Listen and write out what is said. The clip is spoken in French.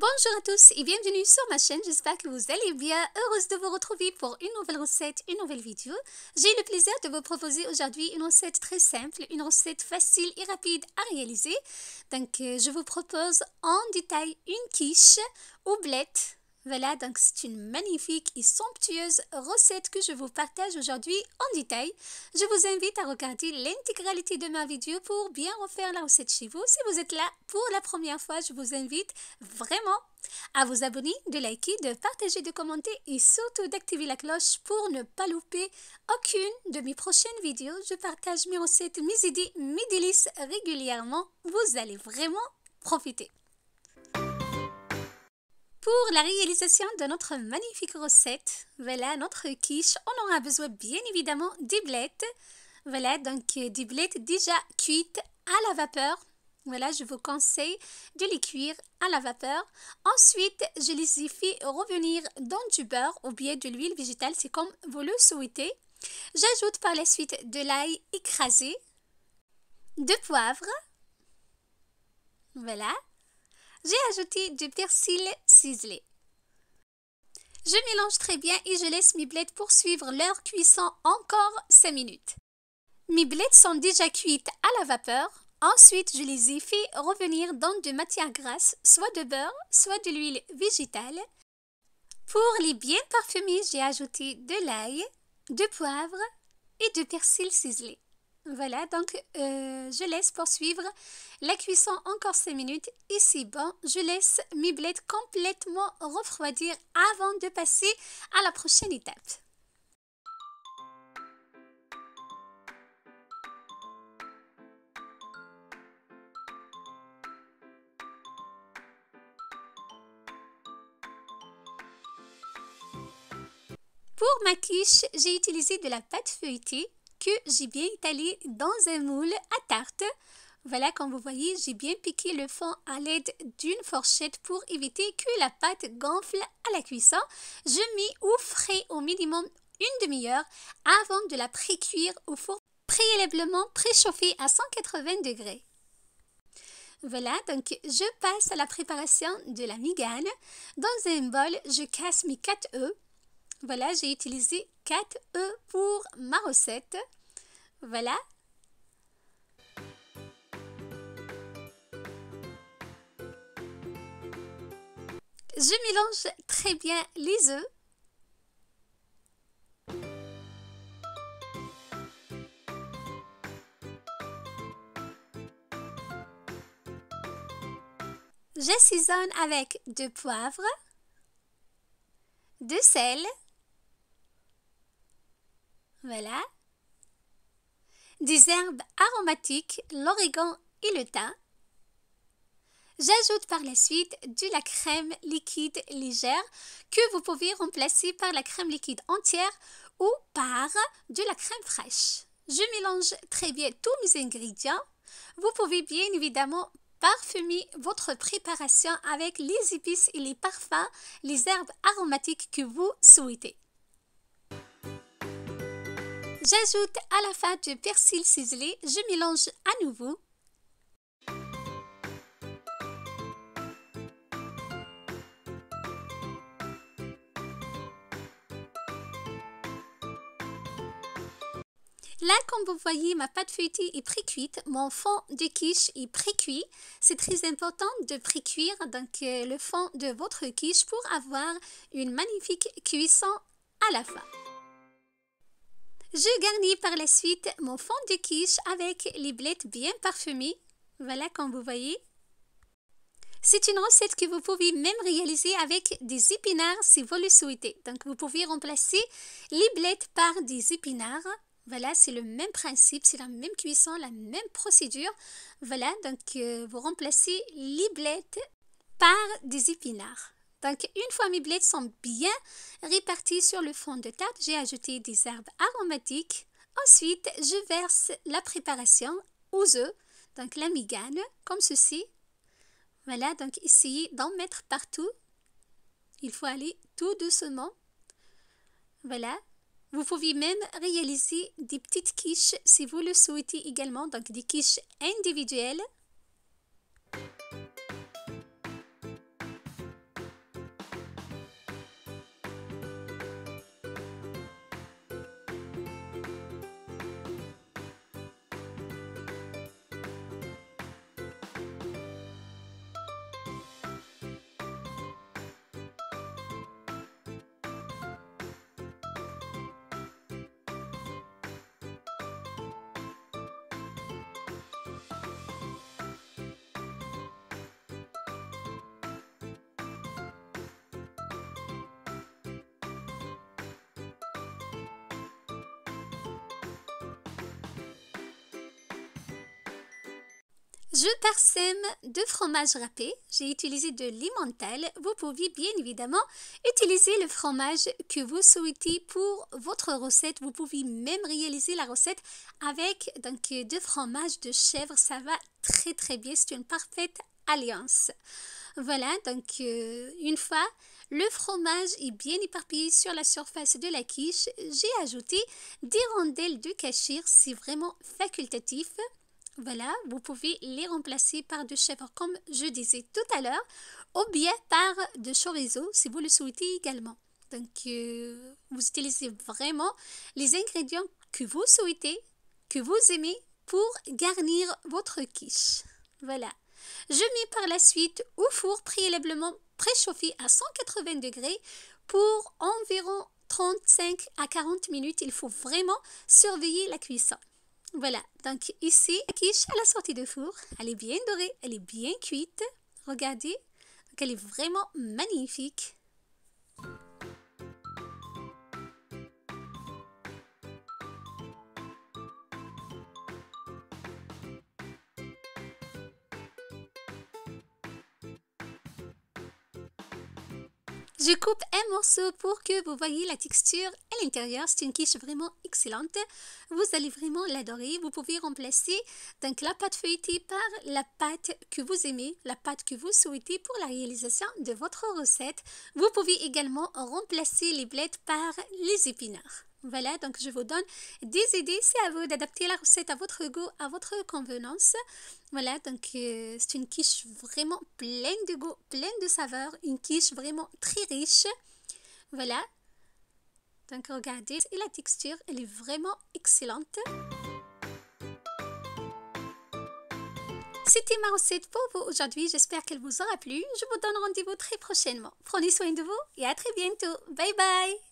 Bonjour à tous et bienvenue sur ma chaîne, j'espère que vous allez bien, heureuse de vous retrouver pour une nouvelle recette, une nouvelle vidéo. J'ai le plaisir de vous proposer aujourd'hui une recette très simple, une recette facile et rapide à réaliser. Donc je vous propose en détail une quiche aux blettes. Voilà, donc c'est une magnifique et somptueuse recette que je vous partage aujourd'hui en détail. Je vous invite à regarder l'intégralité de ma vidéo pour bien refaire la recette chez vous. Si vous êtes là pour la première fois, je vous invite vraiment à vous abonner, de liker, de partager, de commenter et surtout d'activer la cloche pour ne pas louper aucune de mes prochaines vidéos. Je partage mes recettes, mes idées, mes délices régulièrement. Vous allez vraiment profiter. Pour la réalisation de notre magnifique recette, voilà notre quiche, on aura besoin bien évidemment des blettes. Voilà, donc des blettes déjà cuites à la vapeur. Voilà, je vous conseille de les cuire à la vapeur. Ensuite, je les ai fait revenir dans du beurre ou bien de l'huile végétale, c'est comme vous le souhaitez. J'ajoute par la suite de l'ail écrasé, de poivre. Voilà. J'ai ajouté du persil ciselé. Je mélange très bien et je laisse mes blettes poursuivre leur cuisson encore 5 minutes. Mes blettes sont déjà cuites à la vapeur. Ensuite, je les ai fait revenir dans de matière grasse, soit de beurre, soit de l'huile végétale. Pour les bien parfumer, j'ai ajouté de l'ail, de poivre et de persil ciselé. Voilà, donc je laisse poursuivre la cuisson encore 5 minutes et c'est bon, je laisse mes blettes complètement refroidir avant de passer à la prochaine étape. Pour ma quiche, j'ai utilisé de la pâte feuilletée que j'ai bien étalée dans un moule à tarte. Voilà, comme vous voyez, j'ai bien piqué le fond à l'aide d'une fourchette pour éviter que la pâte gonfle à la cuisson. Je mets au frais au minimum une demi-heure avant de la pré-cuire au four préalablement préchauffé à 180 degrés. Voilà, donc je passe à la préparation de la migane. Dans un bol, je casse mes 4 œufs. Voilà, j'ai utilisé 4 œufs pour ma recette. Voilà. Je mélange très bien les œufs. J'assaisonne avec de poivre, de sel, voilà, des herbes aromatiques, l'origan et le thym. J'ajoute par la suite de la crème liquide légère que vous pouvez remplacer par la crème liquide entière ou par de la crème fraîche. Je mélange très bien tous mes ingrédients. Vous pouvez bien évidemment parfumer votre préparation avec les épices et les parfums, les herbes aromatiques que vous souhaitez. J'ajoute à la fin du persil ciselé, je mélange à nouveau. Là, comme vous voyez, ma pâte feuilletée est pré-cuite, mon fond de quiche est pré-cuit. C'est très important de pré-cuire donc le fond de votre quiche pour avoir une magnifique cuisson à la fin. Je garnis par la suite mon fond de quiche avec les blettes bien parfumées. Voilà, comme vous voyez. C'est une recette que vous pouvez même réaliser avec des épinards si vous le souhaitez. Donc, vous pouvez remplacer les blettes par des épinards. Voilà, c'est le même principe, c'est la même cuisson, la même procédure. Voilà, donc vous remplacez les blettes par des épinards. Donc, une fois mes blettes sont bien réparties sur le fond de tarte, j'ai ajouté des herbes aromatiques. Ensuite, je verse la préparation aux œufs, donc la migane, comme ceci. Voilà, donc essayez d'en mettre partout. Il faut aller tout doucement. Voilà. Vous pouvez même réaliser des petites quiches si vous le souhaitez également, donc des quiches individuelles. Je parsème de fromage râpé. J'ai utilisé de l'emmental. Vous pouvez bien évidemment utiliser le fromage que vous souhaitez pour votre recette. Vous pouvez même réaliser la recette avec de fromage de chèvre. Ça va très bien. C'est une parfaite alliance. Voilà, une fois le fromage est bien éparpillé sur la surface de la quiche, j'ai ajouté des rondelles de cachir. C'est vraiment facultatif. Voilà, vous pouvez les remplacer par de chèvre comme je disais tout à l'heure ou bien par de chorizo si vous le souhaitez également. Vous utilisez vraiment les ingrédients que vous souhaitez, que vous aimez pour garnir votre quiche. Voilà. Je mets par la suite au four préalablement préchauffé à 180 degrés pour environ 35 à 40 minutes. Il faut vraiment surveiller la cuisson. Voilà, donc ici, la quiche à la sortie de four, elle est bien dorée, elle est bien cuite. Regardez, donc elle est vraiment magnifique. Je coupe un morceau pour que vous voyez la texture à l'intérieur. C'est une quiche vraiment excellente. Vous allez vraiment l'adorer. Vous pouvez remplacer la pâte feuilletée par la pâte que vous aimez, la pâte que vous souhaitez pour la réalisation de votre recette. Vous pouvez également remplacer les blettes par les épinards. Voilà, donc je vous donne des idées. C'est à vous d'adapter la recette à votre goût, à votre convenance. Voilà, c'est une quiche vraiment pleine de goût, pleine de saveurs. Une quiche vraiment très riche. Voilà. Donc regardez, et la texture, elle est vraiment excellente. C'était ma recette pour vous aujourd'hui. J'espère qu'elle vous aura plu. Je vous donne rendez-vous très prochainement. Prenez soin de vous et à très bientôt. Bye bye!